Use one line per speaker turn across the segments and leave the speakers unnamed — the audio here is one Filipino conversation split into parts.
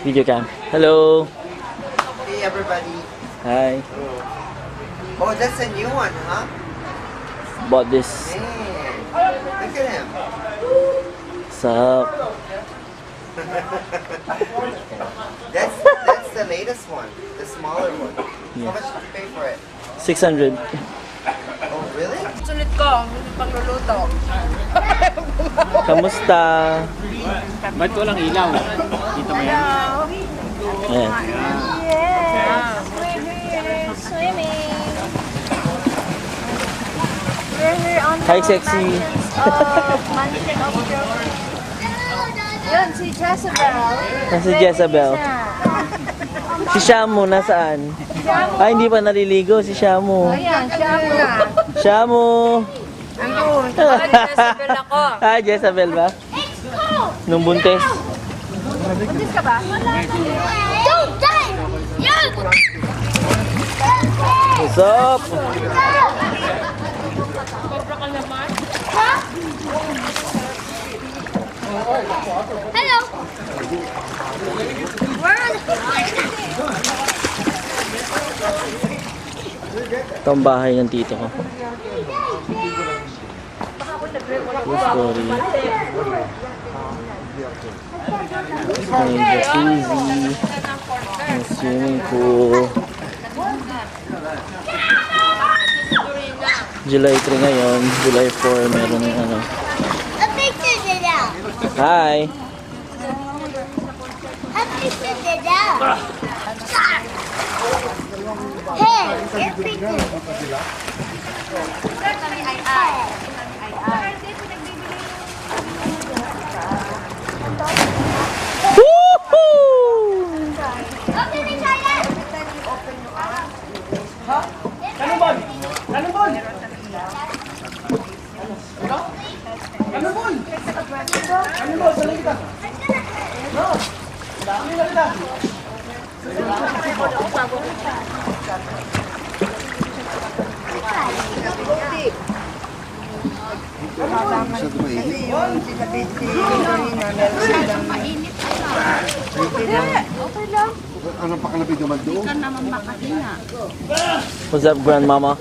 Video cam. Hello.
Hey everybody.
Hi.
Oh, that's a new one, huh?
Bought this.
Man, look at him.
What's up?
That's the latest one, the smaller one.
Yeah.
How much did you pay for it?
600.
Oh, really?
Sulit ko, hindi pagluluto.
Kamusta?
Ba't walang ilaw? Dito mo yan.
Ayan.
Yes, we're here swimming. We're here on
Hi,
the
sexy.
mansion of Joey. Yun, si Jezebel.
Si Jezebel. Si Shamu, nasaan? Ay, hindi pa naliligo. Si Shamu.
Ayan, siya muna.
Shamu!
Andun, Jezebel ako.
Ah, Jezebel ba? Nung buntis.
Buntis ka ba?
Don't die! Yes!
What's up?
Hello! Where are
Ito ang bahay ng tito ko. True story. May jacuzzi. May swimming pool. July 3 ngayon. July 4 meron ano.
A picture it out!
Hi!
A picture it out! Hey, your picture.
Woohoo!
Open the toilet!
Ano pa kalapit naman doon?
What's up, grandmama?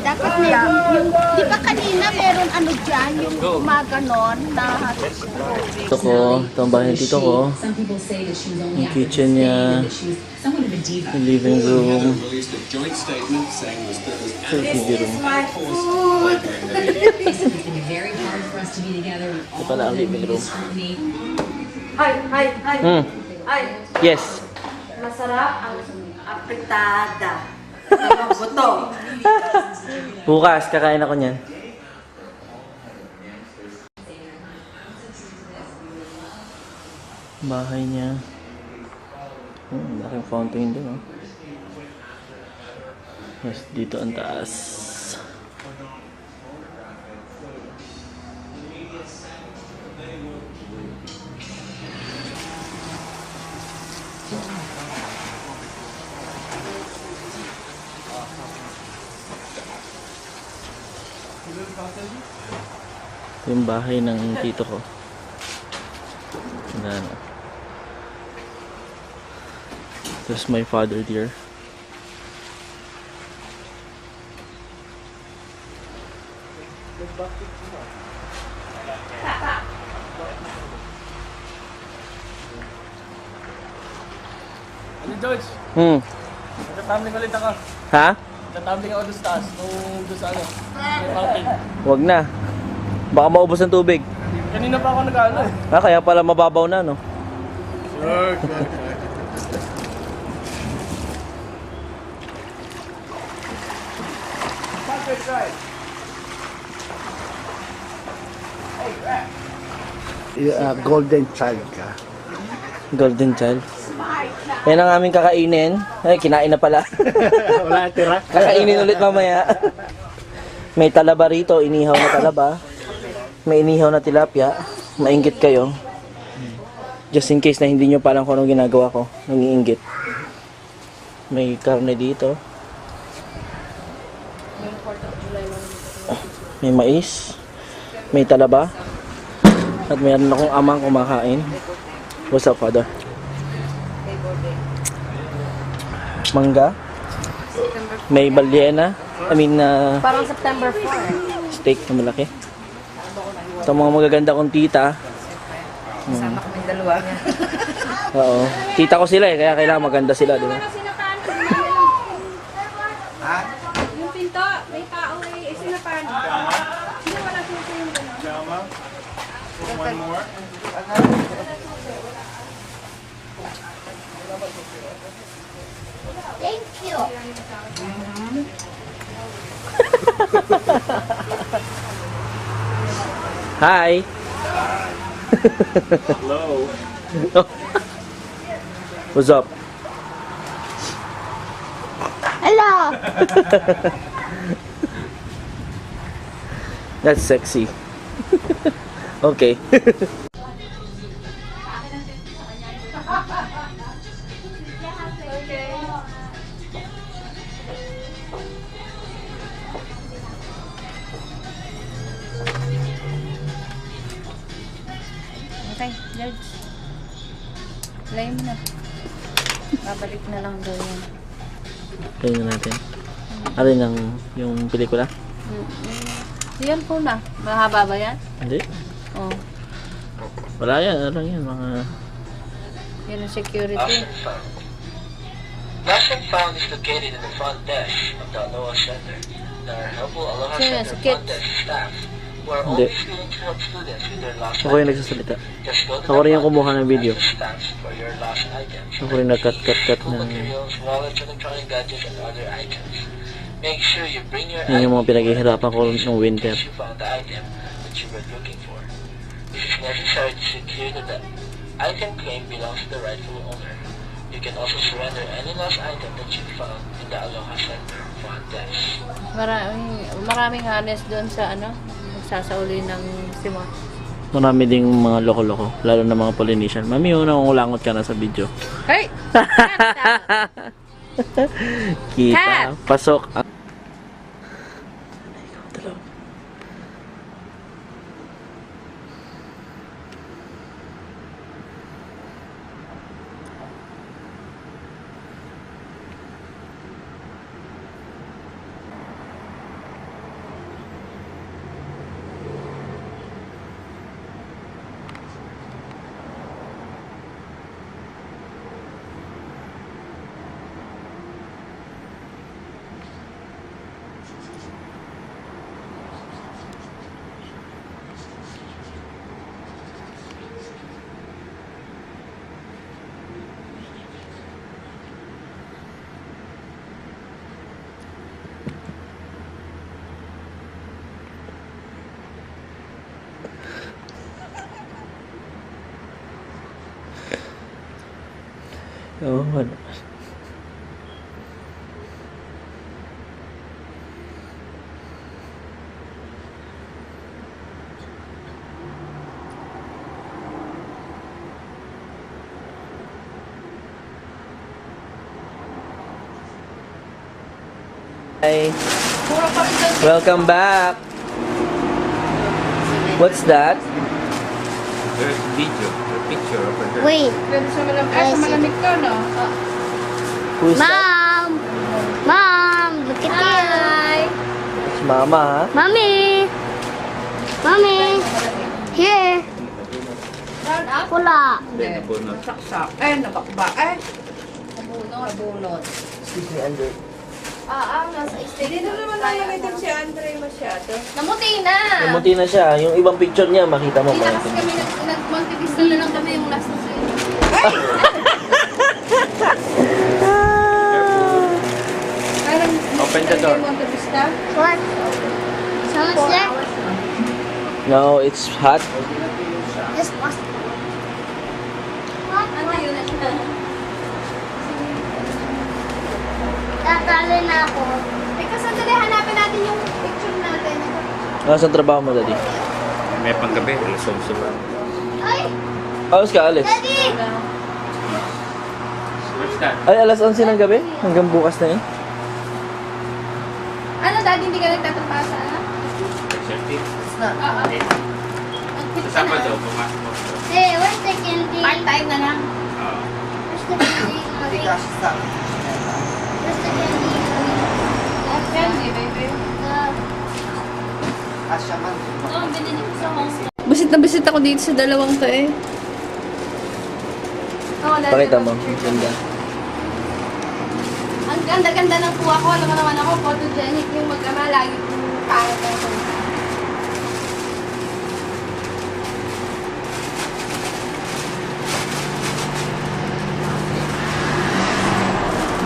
Dapat yung, di ba kanina meron ano dyan, yung gumaganon na
Ito ko. Ito ang bahay ng tito ko. Yung kitchen niya. Yung living room. Ito yung TV room. Ito pala ang living room.
Hi.
Yes.
Masarap ang apritada. Ang buto.
Bukas, kakain ako niyan. Bahay niya. Laking fountain doon. Oh. Yes, dito ang taas. Ito yung bahay ng tito ko. Ayan. There's my father dear.
Ano, George? Nagtatambling ulit ako.
Ha?
Nagtatambling ako doon sa taas. Doon sa ano? May fountain.
Wag na. Baka maubos ng tubig.
Kanina pa ako nag-ano eh.
Kaya pala mababaw na, no?
Sure.
Golden child ka.
Golden child. Yan ang aming kakainin. Ay, kinain na pala.
Wala tira.
Kakainin ulit mamaya. May talaba rito, inihaw na talaba. May inihaw na tilapia. Mainggit kayo. Just in case na hindi nyo pa alam kung anong ginagawa ko. Nangiinggit. May karne dito. May mais. May talaba. At mayroon akong amang kumakain. What's up, father? mangga, may balyena,
Parang September 4 eh.
steak na malaki. Ito mga magaganda kong tita.
Kasama kami dalawa.
Oo. Tita ko sila eh, kaya kailangan maganda sila, di ba?
Yung pinto, may tao may sinapan. Sino wala sinapan yung gano'n? Thank you.
Hi!
Hello.
What's up?
Hello.
That's sexy. Okay.
Okay, George. Play mo na. Babalik na lang daw yan.
Tingnan natin. Ano yung pelikula?
Yan po na. Mahaba ba yan?
Hindi.
Oh.
Wala yan. Ano yan? Mga...
Yan ang security.
Last and found is located in the front desk of the Aloha Center. There are helpful Aloha
Sino yan?
Center
Si Kit?
front desk staff who are
Hindi.
always willing to help students with their lost
Ako yung
items.
nagsasalita.
Just go to
Ako rin yung
the front
kumuha ng video.
desk stamps for your lost items.
Ako rin nagkat-kat-kat
School
ng...
materials, wallets, electronic gadgets, and other items. Make sure you bring your
Yan yung mga
ID
pinaghihirapan ko ng winter.
if you found the item that you were looking for. This is necessary to secure that the item claim belongs to the rightful owner. You can also surrender any lost item that you found in the Aloha Center front desk.
Maraming honest doon sa ano, magsasauli ng simot.
Marami ding mga loko-loko. Lalo na mga Polynesian. Mami, nangungulangot ka na sa video.
Hey!
Kita. Pasok. Oo, ano. Hi. Welcome back. What's that?
There's video, a picture over there.
Wait.
Malamig to, no?
Who's that?
Mom. Mom, look at you.
It's Mama, ha?
Mommy. Mommy. Here. Wala.
Saksak. Eh, nabakba. Eh. Nabunot.
Excuse me, Andrew.
Nasa stage. Hindi naman nalagay si Andre masyado. Namuti na!
Namunti na siya. Yung ibang picture niya, makita mo
Hindi
pa.
na kasi kami nag-multivista na lang kami yung last na sa'yo.
Open the door.
Multivista?
What? Someone's there?
No, it's hot.
Just pause.
Ano yun?
Tatalo na ako.
Teka, sandali, hanapin natin yung picture natin.
Nasaan trabaho mo, Daddy?
May panggabi, alas 11 pa.
Ay!
Alas ka, Alex?
Daddy!
What's that?
Ay, alas 11 ng gabi? Hanggang bukas na yun.
Ano, Daddy, hindi ka nagtatrabaho sa ano?
Safety.
Oo.
Sa Sabado, pumasok mo.
Hey, where's the candy?
Part-time na lang.
Oo.
Where's the candy?
I think I should stop.
Candy, baby.
Asya man.
Bisit na bisit ako dito sa dalawang to eh. Oh,
Pakita mo. Ganda.
Ang ganda-ganda ng kuha ko. Alam mo naman ako, photogenic yung mag-ama. Lagi pangit na ako.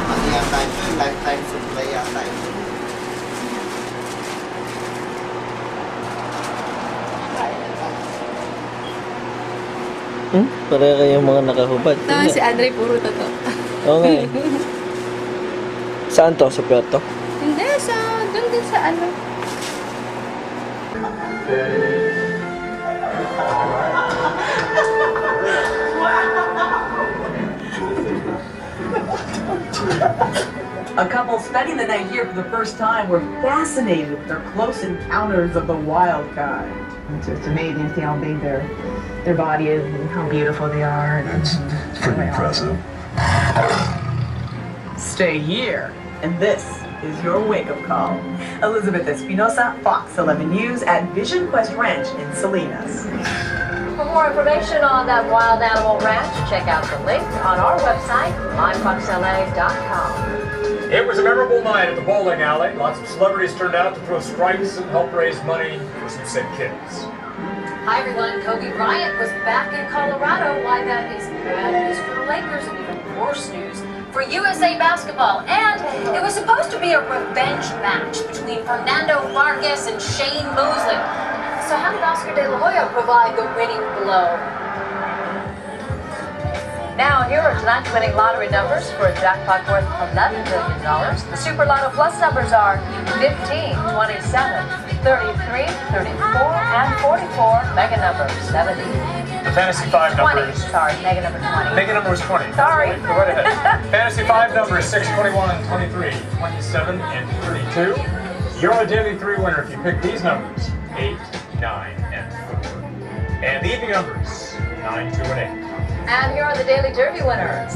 Ano yata ito? Lifetime supply yata ito.
Pareha kayong mga nakahubad.
Tama si Andre, puro totoo.
Oo nga eh. Saan to? Sa Puerto?
Hindi, doon din sa ano.
A couple spending the night here for the first time were fascinated with their close encounters of the wild kind. It's amazing to see how big their body is and how beautiful they are.
It's pretty impressive.
Stay here, and this is your wake-up call. Elizabeth Espinosa, Fox 11 News at Vision Quest Ranch in Salinas.
For more information on that wild animal ranch, check out the link on our website, myfoxla.com.
It was a memorable night at the bowling alley. Lots of celebrities turned out to throw strikes and help raise money for some sick kids.
Hi everyone, Kobe Bryant was back in Colorado. Why that is bad news for the Lakers and even worse news for USA Basketball. And it was supposed to be a revenge match between Fernando Vargas and Shane Mosley. So how did Oscar De La Hoya provide the winning blow? Now, here are tonight's winning lottery numbers for a jackpot worth $11 billion. The Super Lotto Plus numbers are 15, 27, 33, 34, and 44. Mega number 70.
The Fantasy 5
20.
numbers.
Sorry, mega number 20.
Mega number is 20.
Sorry.
Go right ahead. Fantasy 5 numbers 6, 21, 23, 27, and 32. You're a daily 3 winner if you pick these numbers 8, 9, and 4. And the evening numbers 9, 2, and 8.
And here are the Daily Derby winners.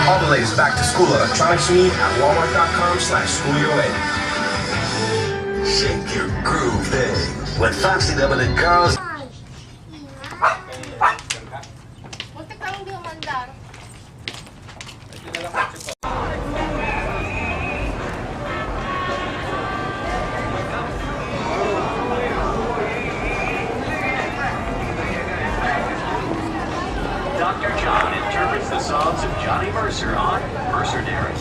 All the latest back-to-school electronics you need at walmart.com/schoolyourway. Shake your groove thing with Foxy Double and Girls.
Muntik lang hindi umandar.
Dr. John interprets the songs of Johnny Mercer on Mercer Dairy.